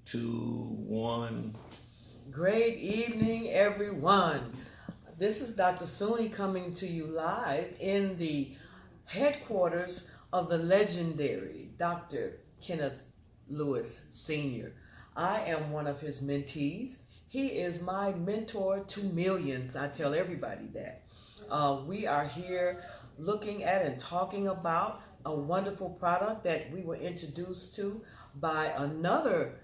two, one. Great evening, everyone. This is Dr. Sunni coming to you live in the headquarters of the legendary Dr. Kenneth Lewis Sr. I am one of his mentees. He is my mentor to millions. I tell everybody that. We are here looking at and talking about a wonderful product that we were introduced to by another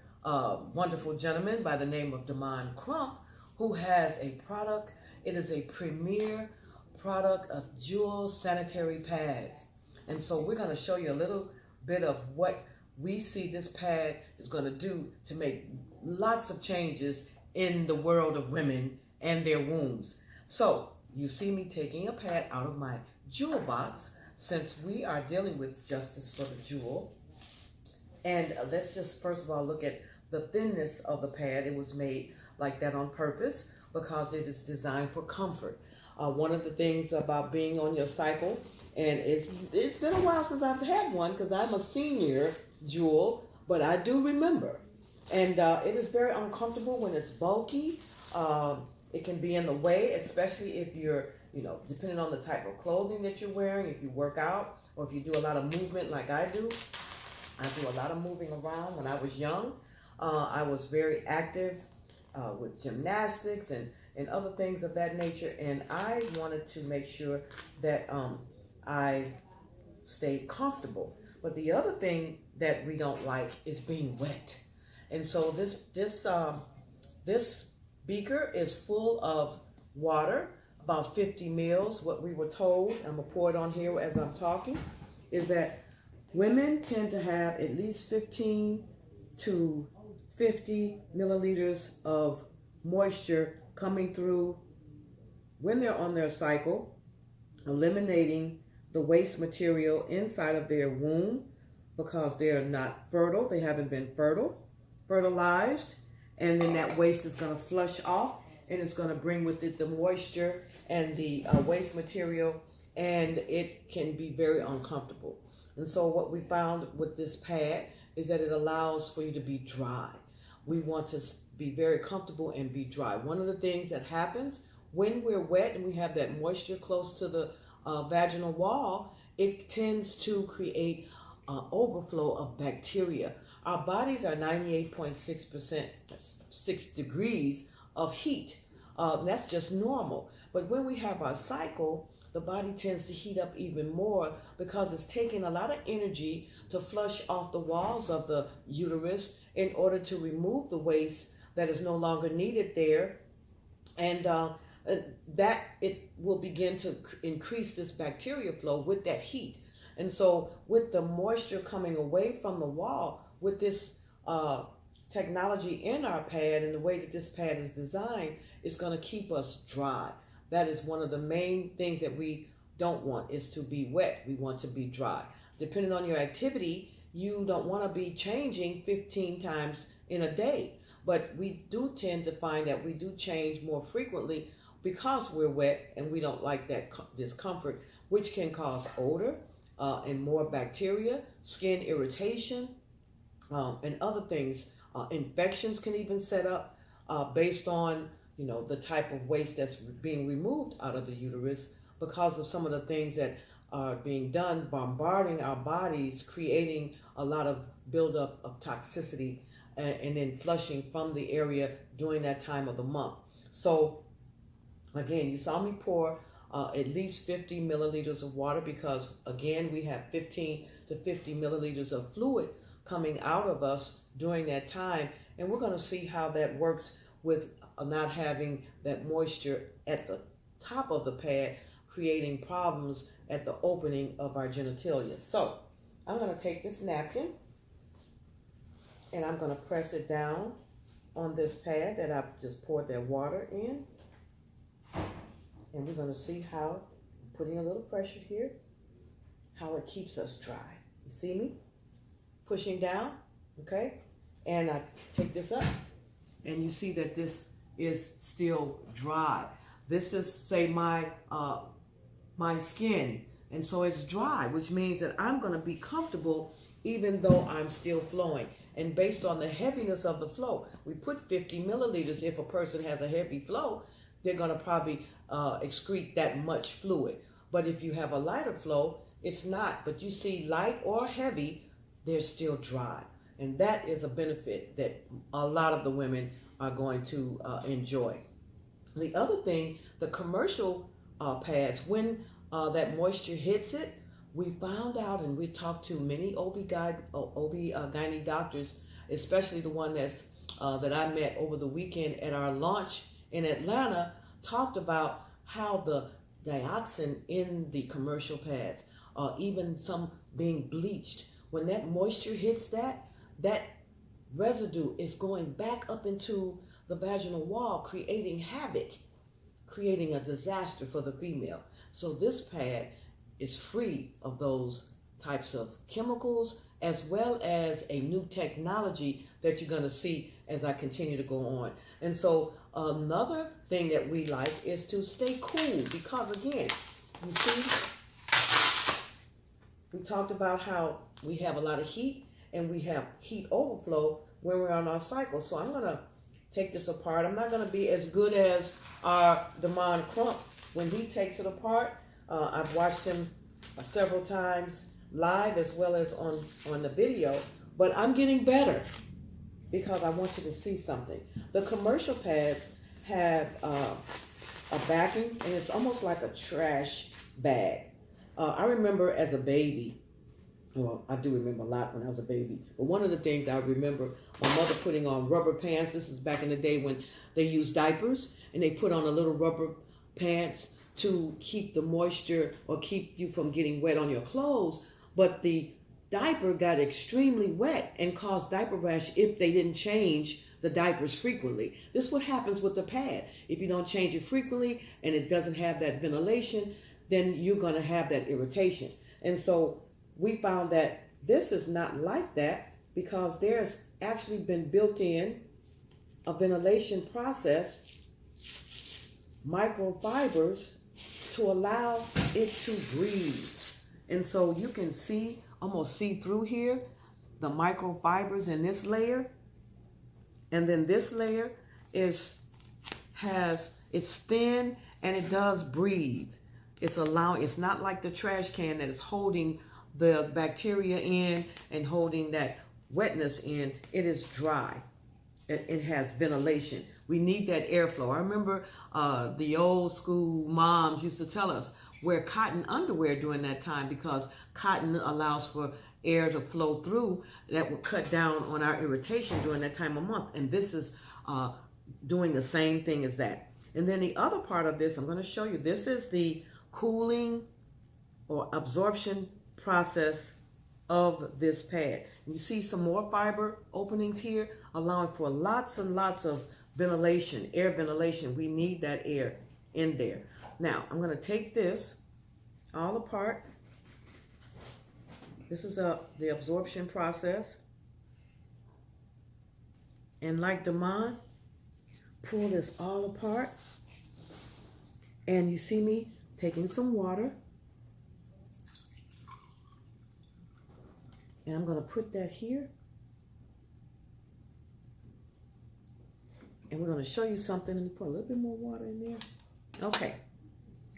wonderful gentleman by the name of Damon Crump, who has a product. It is a premier product of dual sanitary pads. And so we're going to show you a little bit of what we see this pad is going to do to make lots of changes in the world of women and their wombs. So you see me taking a pad out of my jewel box, since we are dealing with justice for the jewel. And let's just first of all look at the thinness of the pad. It was made like that on purpose because it is designed for comfort. One of the things about being on your cycle, and it's been a while since I've had one because I'm a senior jewel, but I do remember. And it is very uncomfortable when it's bulky. It can be in the way, especially if you're, depending on the type of clothing that you're wearing, if you work out or if you do a lot of movement like I do. I do a lot of moving around. When I was young, I was very active with gymnastics and other things of that nature. And I wanted to make sure that I stayed comfortable. But the other thing that we don't like is being wet. And so this beaker is full of water, about 50 mils. What we were told, I'm going to pour it on here as I'm talking, is that women tend to have at least 15 to 50 milliliters of moisture coming through when they're on their cycle, eliminating the waste material inside of their womb because they are not fertile, they haven't been fertilized, and then that waste is going to flush off, and it's going to bring with it the moisture and the waste material, and it can be very uncomfortable. And so what we found with this pad is that it allows for you to be dry. We want to be very comfortable and be dry. One of the things that happens when we're wet and we have that moisture close to the vaginal wall, it tends to create overflow of bacteria. Our bodies are 98.6%, 6 degrees of heat. That's just normal. But when we have our cycle, the body tends to heat up even more because it's taking a lot of energy to flush off the walls of the uterus in order to remove the waste that is no longer needed there. And that it will begin to increase this bacteria flow with that heat. And so with the moisture coming away from the wall, with this technology in our pad and the way that this pad is designed, it's going to keep us dry. That is one of the main things that we don't want, is to be wet. We want to be dry. Depending on your activity, you don't want to be changing 15 times in a day. But we do tend to find that we do change more frequently because we're wet and we don't like that discomfort, which can cause odor and more bacteria, skin irritation, and other things. Infections can even set up based on the type of waste that's being removed out of the uterus because of some of the things that are being done, bombarding our bodies, creating a lot of buildup of toxicity and then flushing from the area during that time of the month. So again, you saw me pour at least 50 milliliters of water because, again, we have 15 to 50 milliliters of fluid coming out of us during that time. And we're going to see how that works with not having that moisture at the top of the pad, creating problems at the opening of our genitalia. So I'm going to take this napkin and I'm going to press it down on this pad that I've just poured that water in. And we're going to see how, putting a little pressure here, how it keeps us dry. You see me? Pushing down, okay? And I take this up, and you see that this is still dry. This is, say, my skin, and so it's dry, which means that I'm going to be comfortable even though I'm still flowing. And based on the heaviness of the flow, we put 50 milliliters. If a person has a heavy flow, they're going to probably excrete that much fluid. But if you have a lighter flow, it's not. But you see, light or heavy, they're still dry. And that is a benefit that a lot of the women are going to enjoy. The other thing, the commercial pads, when that moisture hits it, we found out, and we talked to many OB-GYN doctors, especially the one that I met over the weekend at our launch in Atlanta, talked about how the dioxin in the commercial pads, even some being bleached, when that moisture hits that residue is going back up into the vaginal wall, creating havoc, creating a disaster for the female. So this pad is free of those types of chemicals, as well as a new technology that you're going to see as I continue to go on. And so another thing that we like is to stay cool, because again, you see, we talked about how we have a lot of heat and we have heat overflow when we're on our cycle. So I'm going to take this apart. I'm not going to be as good as our Damon Crump when he takes it apart. I've watched him several times live as well as on the video, but I'm getting better because I want you to see something. The commercial pads have a backing, and it's almost like a trash bag. I remember as a baby, well, I do remember a lot when I was a baby, but one of the things I remember my mother putting on rubber pants. This is back in the day when they used diapers, and they put on a little rubber pants to keep the moisture or keep you from getting wet on your clothes. But the diaper got extremely wet and caused diaper rash if they didn't change the diapers frequently. This is what happens with the pad. If you don't change it frequently and it doesn't have that ventilation, then you're going to have that irritation. And so we found that this is not like that, because there's actually been built in a ventilation process, microfibers, to allow it to breathe. And so you can see, almost see through here, the microfibers in this layer. And then this layer it's thin and it does breathe. It's not like the trash can that is holding the bacteria in and holding that wetness in. It is dry. It has ventilation. We need that airflow. I remember the old school moms used to tell us wear cotton underwear during that time, because cotton allows for air to flow through. That would cut down on our irritation during that time of month. And this is doing the same thing as that. And then the other part of this, I'm going to show you. This is the cooling or absorption process of this pad. You see some more fiber openings here, allowing for lots and lots of ventilation, air ventilation. We need that air in there. Now, I'm going to take this all apart. This is the absorption process. And like Damon, pull this all apart. And you see me taking some water. And I'm going to put that here. And we're going to show you something. Let me put a little bit more water in there. Okay.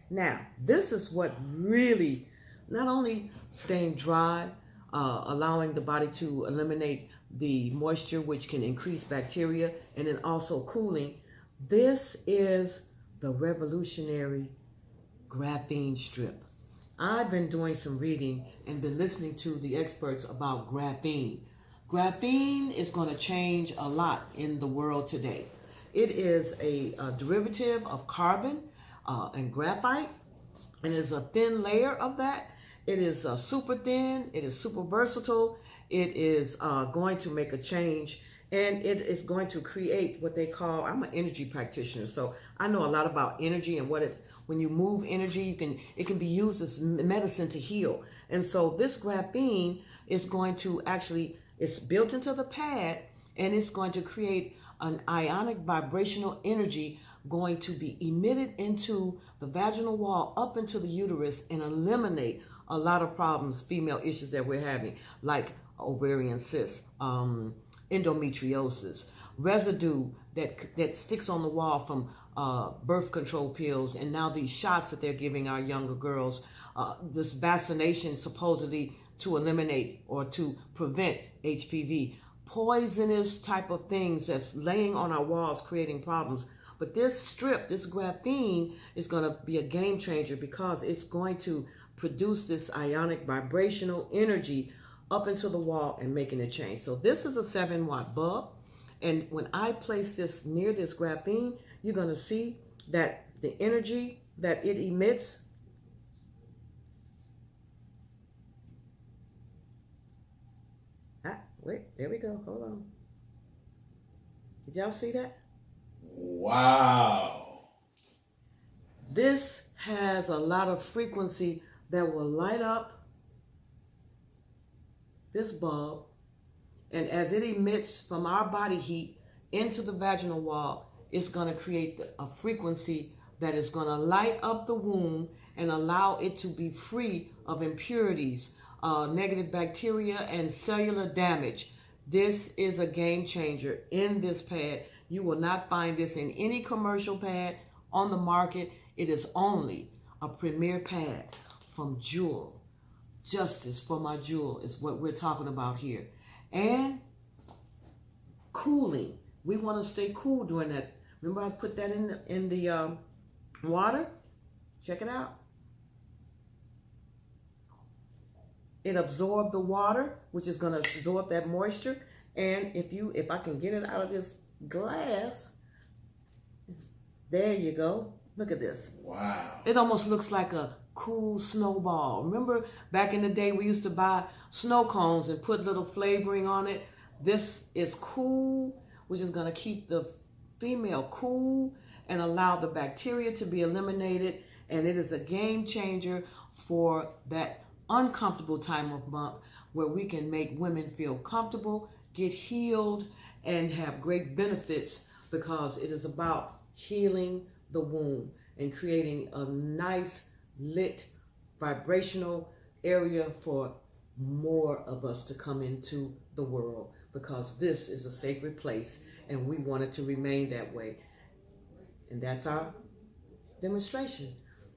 Now, this is what really, not only staying dry, allowing the body to eliminate the moisture, which can increase bacteria, and then also cooling. This is the revolutionary graphene strip. I've been doing some reading and been listening to the experts about graphene. Graphene is going to change a lot in the world today. It is a derivative of carbon and graphite, and is a thin layer of that. It is super thin. It is super versatile. It is going to make a change, and it is going to create what they call, I'm an energy practitioner, so I know a lot about energy and when you move energy, it can be used as medicine to heal. And so this graphene is going to actually, it's built into the pad, and it's going to create an ionic vibrational energy going to be emitted into the vaginal wall up into the uterus and eliminate a lot of problems, female issues that we're having, like ovarian cysts, endometriosis, residue that sticks on the wall from birth control pills, and now these shots that they're giving our younger girls, this vaccination supposedly to eliminate or to prevent HPV, poisonous type of things that's laying on our walls creating problems. But this strip, this graphene, is going to be a game changer because it's going to produce this ionic vibrational energy up into the wall and making a change. So this is a 7-watt bulb. And when I place this near this graphene, you're going to see that the energy that it emits wait, there we go. Hold on. Did y'all see that? Wow. This has a lot of frequency that will light up this bulb, and as it emits from our body heat into the vaginal wall, it's going to create a frequency that is going to light up the womb and allow it to be free of impurities, negative bacteria, and cellular damage. This is a game changer in this pad. You will not find this in any commercial pad on the market. It is only a premier pad from Jewel. Justice for my jewel is what we're talking about here. And cooling. We want to stay cool during that. Remember I put that in the water? Check it out. It absorbed the water, which is going to absorb that moisture. And if I can get it out of this glass, there you go. Look at this. Wow. It almost looks like a cool snowball. Remember back in the day we used to buy snow cones and put little flavoring on it? This is cool, which is going to keep the female cool and allow the bacteria to be eliminated. And it is a game changer for that uncomfortable time of month where we can make women feel comfortable, get healed, and have great benefits, because it is about healing the womb and creating a nice lit vibrational area for more of us to come into the world, because this is a sacred place and we want it to remain that way. And that's our demonstration.